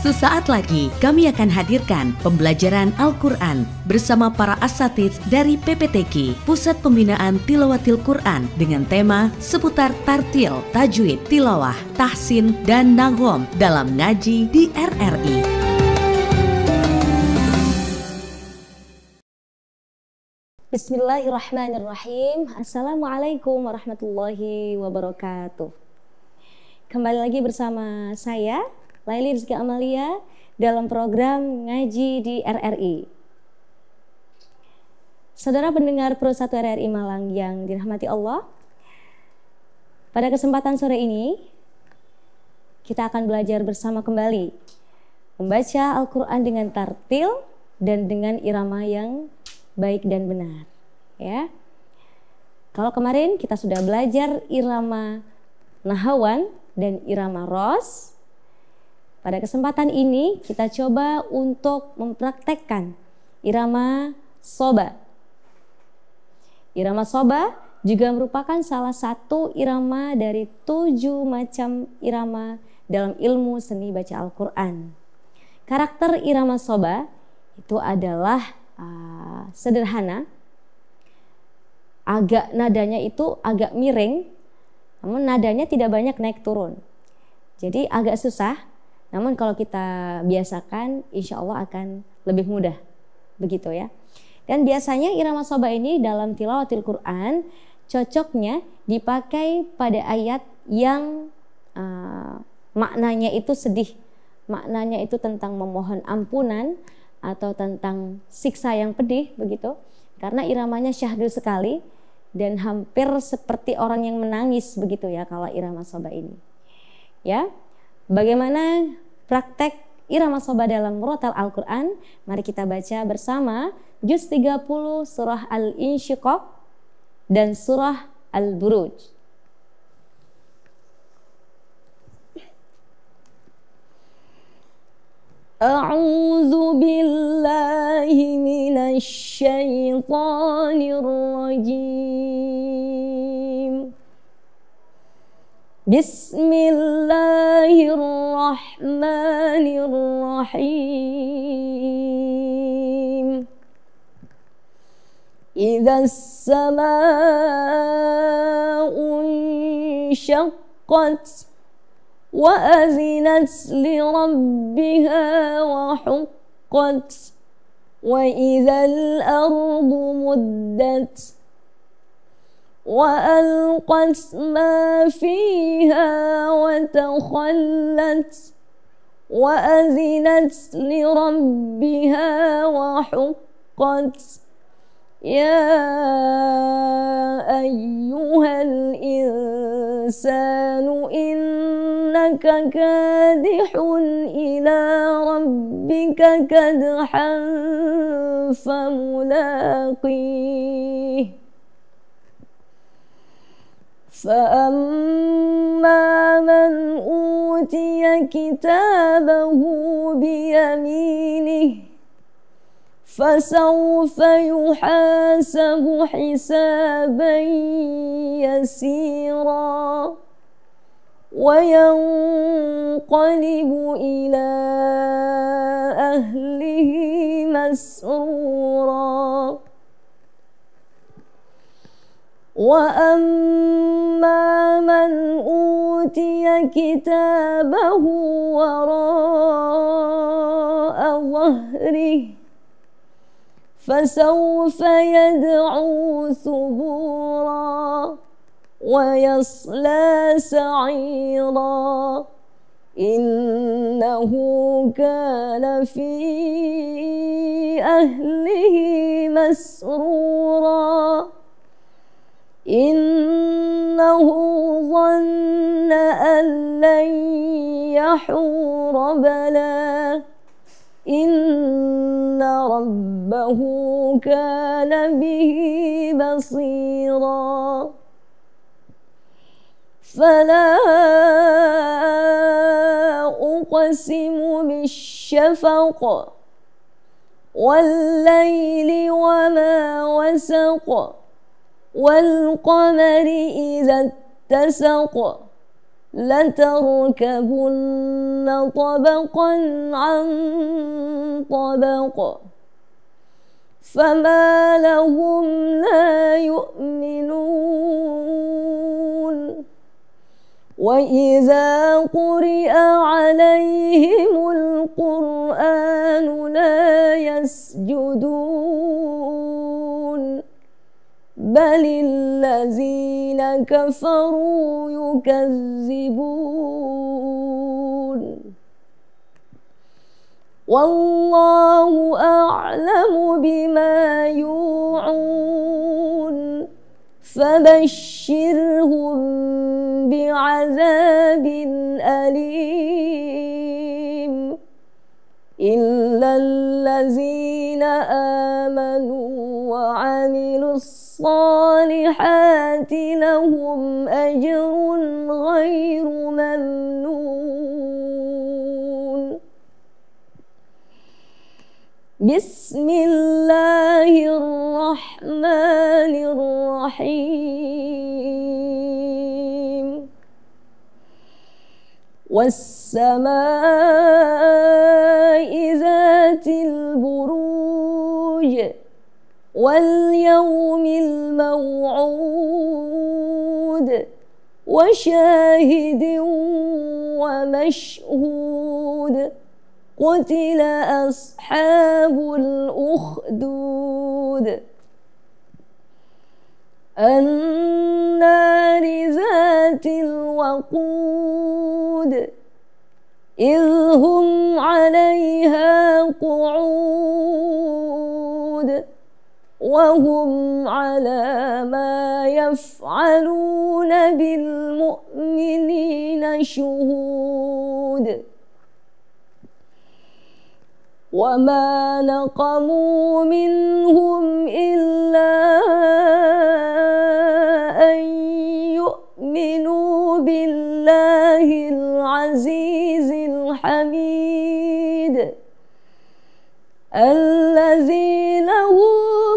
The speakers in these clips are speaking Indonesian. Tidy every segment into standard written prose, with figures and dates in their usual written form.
Sesaat lagi kami akan hadirkan pembelajaran Al-Quran bersama para asatidz dari PPTQ, Pusat Pembinaan Tilawatil Quran, dengan tema seputar tartil, tajwid, tilawah, tahsin, dan naghom dalam ngaji di RRI. Bismillahirrahmanirrahim. Assalamualaikum warahmatullahi wabarakatuh. Kembali lagi bersama saya Laili Rizky Amalia dalam program Ngaji di RRI. Saudara pendengar Pro 1 RRI Malang yang dirahmati Allah, pada kesempatan sore ini kita akan belajar bersama kembali membaca Al-Quran dengan tartil dan dengan irama yang baik dan benar, ya. Kalau kemarin kita sudah belajar irama nahawan dan irama ros, pada kesempatan ini kita coba untuk mempraktekkan irama soba. Irama soba juga merupakan salah satu irama dari 7 macam irama dalam ilmu seni baca Al-Quran. Karakter irama soba itu adalah sederhana, agak nadanya itu agak miring, namun nadanya tidak banyak naik turun. Jadi agak susah. Namun kalau kita biasakan, insya Allah akan lebih mudah, begitu ya. Dan biasanya irama soba ini dalam tilawatil Quran cocoknya dipakai pada ayat yang maknanya itu sedih, maknanya itu tentang memohon ampunan atau tentang siksa yang pedih, begitu. Karena iramanya syahdu sekali dan hampir seperti orang yang menangis, begitu ya kalau irama soba ini. Ya, bagaimana praktek irama soba dalam murotal Al-Quran? Mari kita baca bersama juz 30 surah Al-Insyiqaq dan surah Al-Buruj. A'udzu billahi minasy syaithanir rajim. Bismillahirrahmanirrahim. Idzas samaa'u insyaqqat wa azinat li rabbiha wa huqqat wa idzal ardu muddat wa alqat ma fiha wa takhallat wa azinat li rabbiha wa huqqat ya ayyuhal insanu innaka kadihun ila rabbika kadhan famulaqih. فأما من أوتي كتابه بيمينه فسوف يحاسب حسابا يسيرا وينقلب إلى أهله مسرورا. وأما من أوتي كتابه وراء ظهره فسوف يدعو ثبورا ويصلى سعيرا إنه كان في أهله مسرورا إنه ظن أن لن يحور بلى إن ربه كان به بصيرا. فلا أقسم بالشفق والليل وما وسق والقمر إذا اتسق لتركبن طبقا عن طبق فما لهم لا يؤمنون وإذا قرئ عليهم القرآن لا يسجدون بل الذين كفروا يكذبون والله أعلم بما يوعون فبشرهم بعذاب أليم إلا الذين آمنوا وعملوا الصالحات لهم أجر غير ممنون. بسم الله الرحمن الرحيم والسماء ذات البروج واليوم الموعود وشاهد ومشهود قتل أصحاب الأخدود النار ذات الوقود إذ هم عليها قعود وهم على ما يفعلون بالمؤمنين شهود وما نقموا منهم إلا أن يؤمنوا بالله العزيز الحميد الذي له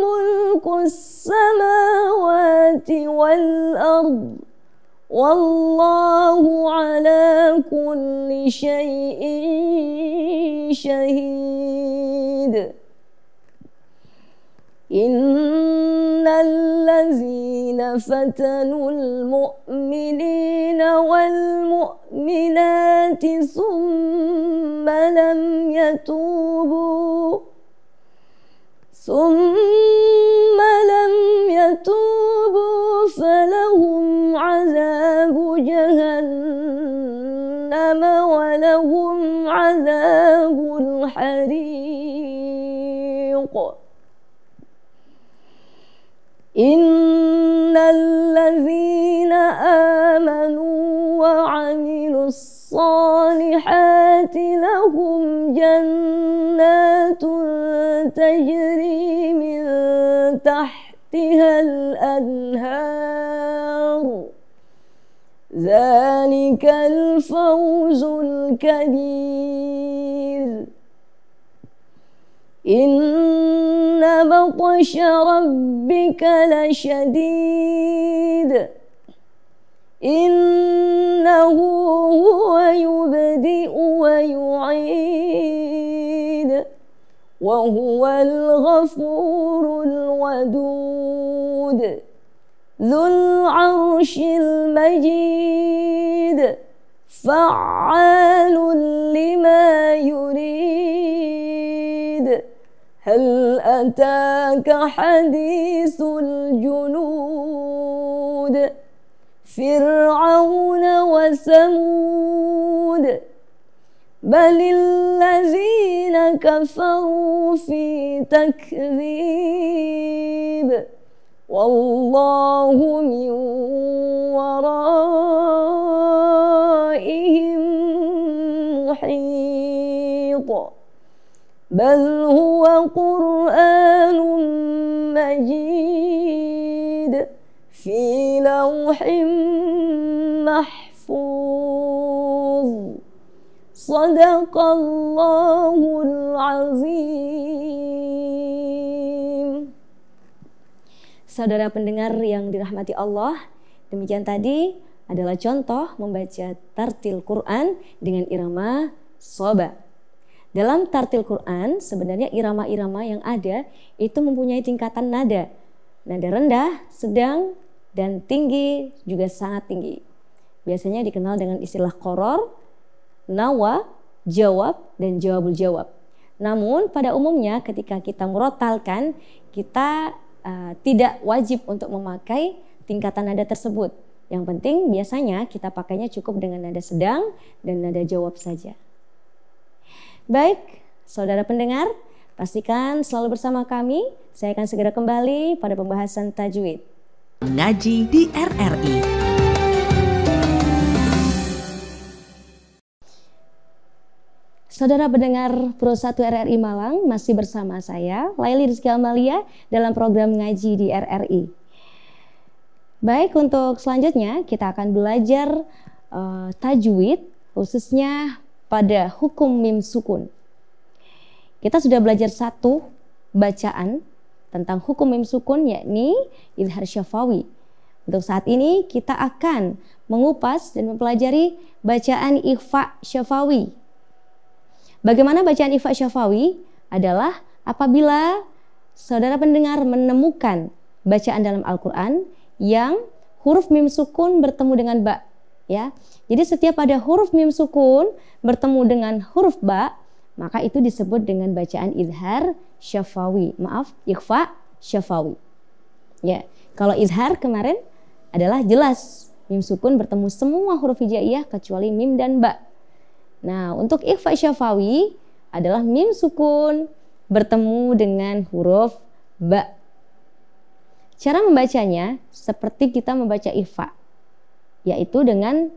ملك السماوات والأرض والله على كل شيء شهيد. إن الذين فتنوا المؤمنين والمؤمنات ثم لم يتوبوا فلهم عذاب جهنم ولهم عذاب الحريق. إن الذين آمنوا وعملوا الصالحات لهم جنات تجري من تحتها الأنهار ذلك الفوز الكبير. إن بطش ربك لشديد إنه هو يبدئ ويعيد وهو الغفور الودود ذو العرش المجيد فعال لما يريد. هل أتاك حديث الجنود فرعون وثمود بل الذين كفروا في تكذيب والله من ورائهم محيط. بل هو قرآن مجيد في لوح محفوظ. صدق الله العظيم. Saudara pendengar yang dirahmati Allah, demikian tadi adalah contoh membaca tartil Quran dengan irama shoba. Dalam tartil Quran sebenarnya irama-irama yang ada itu mempunyai tingkatan nada. Nada rendah, sedang, dan tinggi juga sangat tinggi. Biasanya dikenal dengan istilah qoror, nawa, jawab, dan jawabul jawab. Namun pada umumnya ketika kita murotalkan, kita tidak wajib untuk memakai tingkatan nada tersebut. Yang penting biasanya kita pakainya cukup dengan nada sedang dan nada jawab saja. Baik, saudara pendengar, pastikan selalu bersama kami. Saya akan segera kembali pada pembahasan tajwid. Ngaji di RRI. Saudara pendengar Pro 1 RRI Malang, masih bersama saya, Laili Rizky Amalia, dalam program Ngaji di RRI. Baik, untuk selanjutnya kita akan belajar tajwid, khususnya pada hukum mim sukun. Kita sudah belajar satu bacaan tentang hukum mim sukun, yakni idhar syafawi. Untuk saat ini kita akan mengupas dan mempelajari bacaan ikhfa syafawi. Bagaimana bacaan ikhfa syafawi? Adalah apabila saudara pendengar menemukan bacaan dalam Al-Quran yang huruf mim sukun bertemu dengan ba, ya. Jadi setiap ada huruf mim sukun bertemu dengan huruf ba, maka itu disebut dengan bacaan izhar syafawi. Maaf, ikhfa syafawi. Ya, kalau izhar kemarin adalah jelas mim sukun bertemu semua huruf hijaiyah kecuali mim dan ba. Nah, untuk ikhfa syafawi adalah mim sukun bertemu dengan huruf ba. Cara membacanya seperti kita membaca ikhfa, yaitu dengan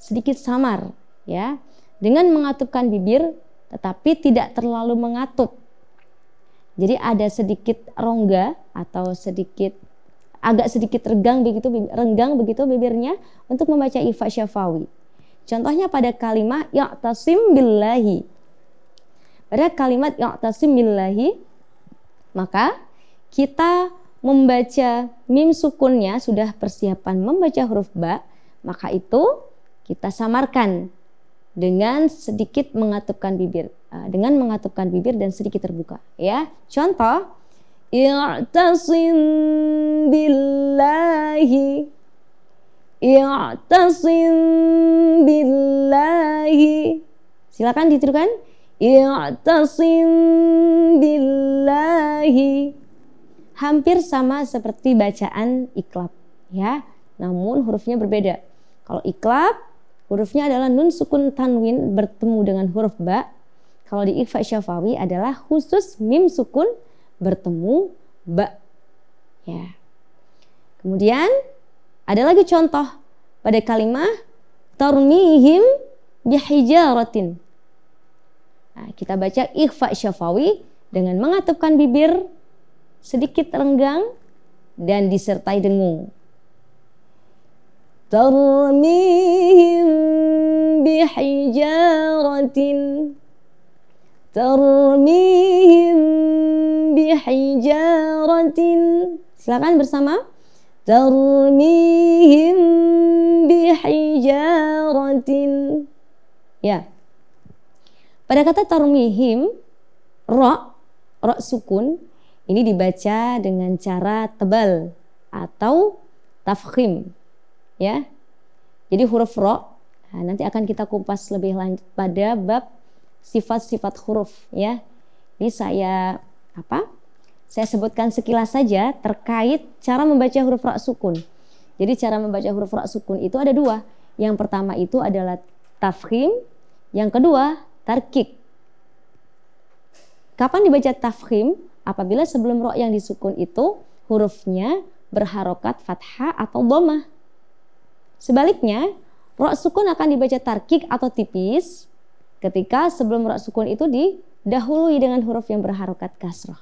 sedikit samar, ya, dengan mengatupkan bibir tetapi tidak terlalu mengatup. Jadi ada sedikit rongga atau agak sedikit renggang begitu bibirnya untuk membaca ikhfa syafawi. Contohnya pada kalimat ya'tasim billahi. Pada kalimat ya'tasim billahi, maka kita membaca mim sukunnya, sudah persiapan membaca huruf ba, maka itu kita samarkan dengan sedikit mengatupkan bibir, dan sedikit terbuka, ya. Contoh, i'tasim billahi, i'tasim billahi. Silakan ditirukan, i'tasim billahi. Hampir sama seperti bacaan iklab, ya, namun hurufnya berbeda. Kalau iklab hurufnya adalah nun sukun tanwin bertemu dengan huruf ba. Kalau di ikhfa syafawi adalah khusus mim sukun bertemu ba, ya. Kemudian ada lagi contoh pada kalimat tarmihim bihijaratin. Nah, kita baca ikhfa syafawi dengan mengatupkan bibir, sedikit renggang dan disertai dengung. Tarmihim bihijaratin, tarmihim bihijaratin. Silakan bersama. Tarmihim bihijaratin. Ya. Pada kata tarmihim, ra sukun ini dibaca dengan cara tebal atau tafkhim, ya. Jadi huruf ra, nanti akan kita kupas lebih lanjut pada bab sifat-sifat huruf, ya. Ini saya sebutkan sekilas saja terkait cara membaca huruf ra sukun. Jadi cara membaca huruf ra sukun itu ada dua. Yang pertama itu adalah tafkhim, yang kedua tarkik. Kapan dibaca tafkhim? Apabila sebelum ra yang disukun itu hurufnya berharokat fathah atau dhammah. Sebaliknya, ra sukun akan dibaca tarkik atau tipis ketika sebelum ra sukun itu didahului dengan huruf yang berharokat kasrah.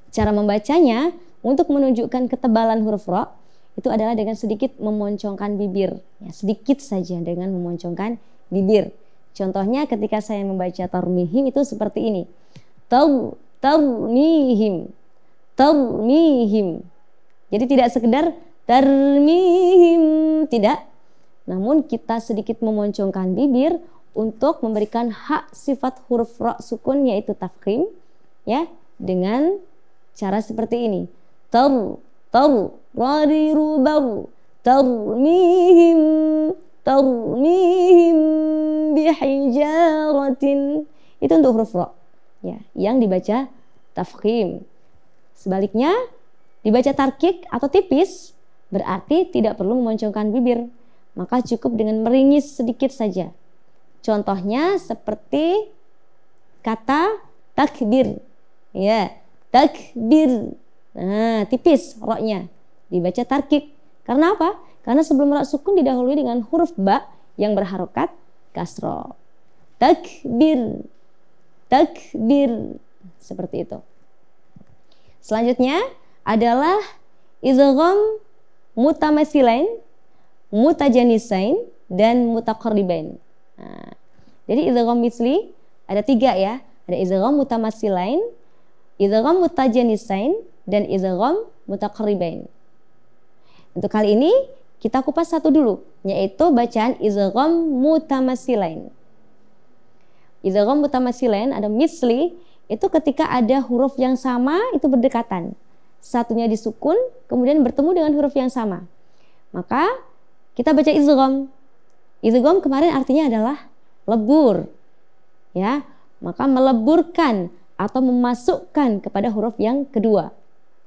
Cara membacanya untuk menunjukkan ketebalan huruf ra itu adalah dengan sedikit memoncongkan bibir, ya, sedikit saja dengan memoncongkan bibir. Contohnya ketika saya membaca tarmihim itu seperti ini. Tarmihim. Jadi tidak sekedar tarmihim tidak. Namun kita sedikit memoncongkan bibir untuk memberikan hak sifat huruf ra sukun yaitu tafkhim, ya, dengan cara seperti ini. Radiru baru, tarmihim bihijaratin. Itu untuk huruf ra, ya, yang dibaca tafkhim. Sebaliknya dibaca tarkik atau tipis berarti tidak perlu memoncongkan bibir, maka cukup dengan meringis sedikit saja. Contohnya seperti kata takbir, ya, takbir. Nah, tipis ra-nya, dibaca tarkik. Karena apa? Karena sebelum ra sukun didahului dengan huruf ba yang berharokat kasroh. Takbir, takbir, seperti itu. Selanjutnya adalah idgham mutamasilain, mutajanisain, dan mutaqarribain. Nah, jadi idgham misli ada 3 ya. Ada idgham mutamasilain, idgham mutajanisain, dan idgham mutaqarribain. Untuk kali ini kita kupas satu dulu, yaitu bacaan idgham mutamasilain. Idgham mutamasilain ada misli, itu ketika ada huruf yang sama itu berdekatan. Satunya disukun, kemudian bertemu dengan huruf yang sama. Maka kita baca idgham. Idgham kemarin artinya adalah lebur. Ya, maka meleburkan atau memasukkan kepada huruf yang kedua.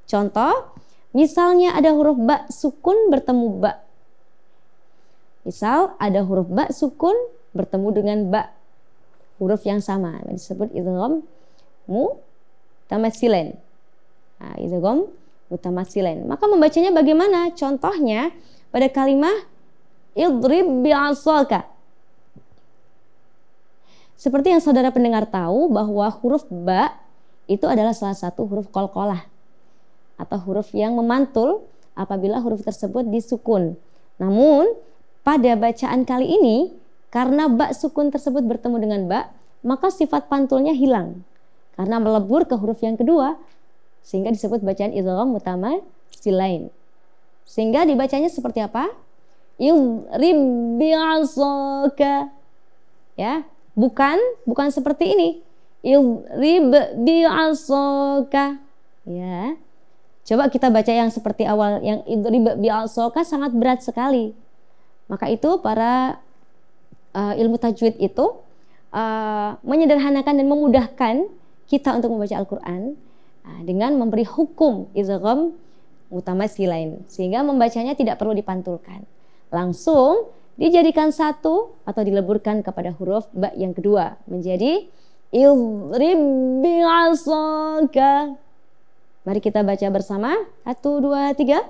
Contoh, misalnya ada huruf ba sukun bertemu ba. Misal ada huruf ba sukun bertemu dengan ba, huruf yang sama, disebut idgham mutamasilain. Nah, idgham mutamasilain. Maka membacanya bagaimana? Contohnya pada kalimat idrib bi'asaka. Seperti yang saudara pendengar tahu bahwa huruf ba itu adalah salah satu huruf qalqalah atau huruf yang memantul apabila huruf tersebut disukun. Namun pada bacaan kali ini karena ba sukun tersebut bertemu dengan ba, maka sifat pantulnya hilang karena melebur ke huruf yang kedua, sehingga disebut bacaan idgham mutamasilain. Sehingga dibacanya seperti apa? Idrib bi'asaka. Ya, bukan seperti ini. Idrib bi'asaka. Ya. Coba kita baca yang seperti awal, yang idrib bi'asaka sangat berat sekali. Maka itu para ilmu tajwid itu menyederhanakan dan memudahkan kita untuk membaca Al-Quran dengan memberi hukum idgham mutamasilain, sehingga membacanya tidak perlu dipantulkan, langsung dijadikan satu atau dileburkan kepada huruf ba yang kedua menjadi idrib bi'asaka. Mari kita baca bersama. 1, 2, 3.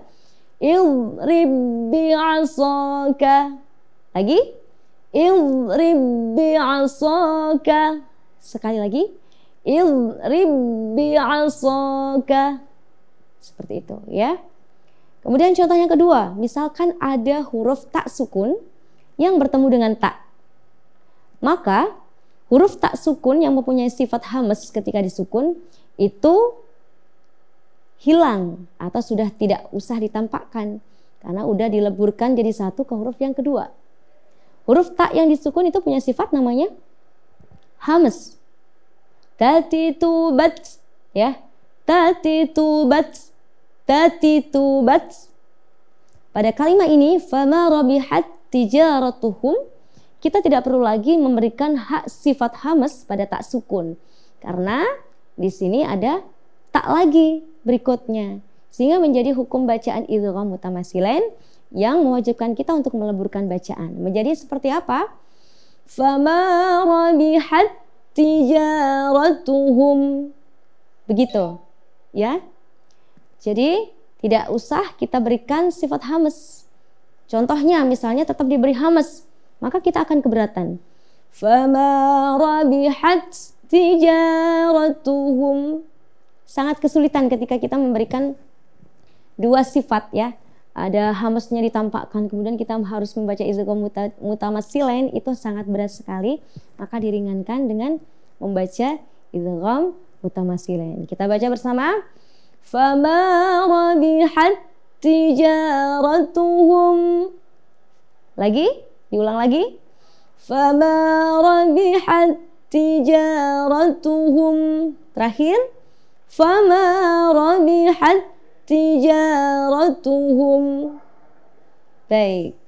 Idrib bi'asaka. Lagi. Idrib bi'asaka. Sekali lagi. Idrib bi'asaka. Seperti itu ya. Kemudian contoh yang kedua, misalkan ada huruf tak sukun yang bertemu dengan tak. Maka huruf tak sukun yang mempunyai sifat hamas ketika disukun itu hilang atau sudah tidak usah ditampakkan karena udah dileburkan jadi satu ke huruf yang kedua. Huruf tak yang disukun itu punya sifat namanya hamas. Tatitubat, ya, tatitubat, tatitubat. Pada kalimat ini fama rabihat tijaratuhum, kita tidak perlu lagi memberikan hak sifat hamas pada tak sukun karena di sini ada tak lagi berikutnya, sehingga menjadi hukum bacaan idgham mutamasilain yang mewajibkan kita untuk meleburkan bacaan. Menjadi seperti apa? Fama rabihat tijaratuhum. Begitu, ya. Jadi tidak usah kita berikan sifat hamas. Contohnya misalnya tetap diberi hamas, maka kita akan keberatan. Fama rabihat tijaratuhum. Sangat kesulitan ketika kita memberikan dua sifat ya. Ada hamasnya ditampakkan, kemudian kita harus membaca idgham mutamasilain, itu sangat berat sekali. Maka diringankan dengan membaca idgham mutamasilain. Kita baca bersama. Fama rabihat tijaratuhum Lagi, diulang lagi. Fama rabihat tijaratuhum. Terakhir. Fama rabihat tijaratuhum. Baik.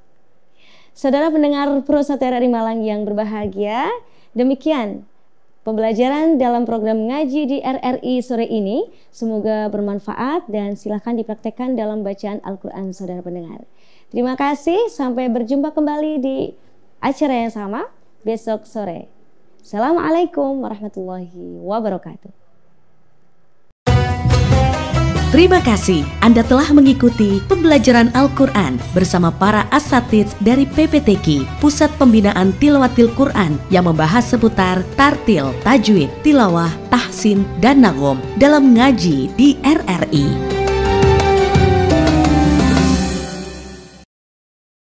Saudara pendengar Pro1 RRI Malang yang berbahagia, demikian pembelajaran dalam program ngaji di RRI sore ini. Semoga bermanfaat dan silakan dipraktekkan dalam bacaan Al-Quran saudara pendengar. Terima kasih, sampai berjumpa kembali di acara yang sama besok sore. Assalamualaikum warahmatullahi wabarakatuh. Terima kasih Anda telah mengikuti pembelajaran Al-Quran bersama para asatidz dari PPTQ, Pusat Pembinaan Tilawatil Quran, yang membahas seputar tartil, tajwid, tilawah, tahsin, dan nagom dalam ngaji di RRI.